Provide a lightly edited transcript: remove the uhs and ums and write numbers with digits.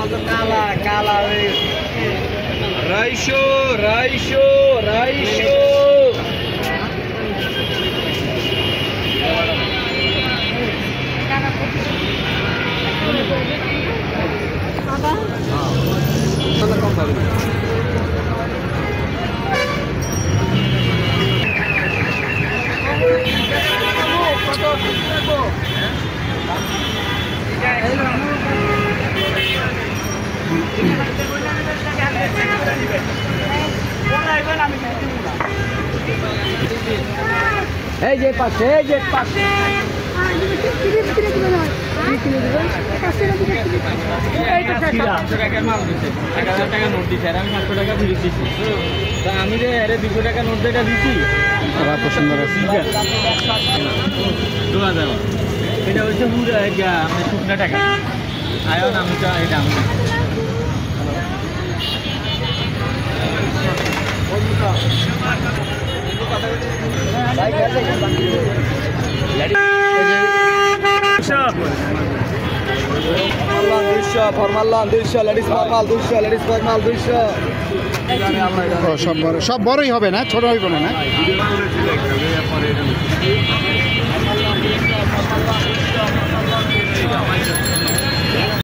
কালা কালা রাইশো রাইশো রাইশো এই যে পাশে এই যে পাশে আমি যে 200 টাকা নোট যেটা দিচ্ছি এটা হচ্ছে শুকনা টাকা আয়ন আমি এটা আমি ফরমাল্লান 200 লেডিস ফরমাল 200 লেডিস ফরমাল 200 সব বড়ই হবে না, ছোট হইব না।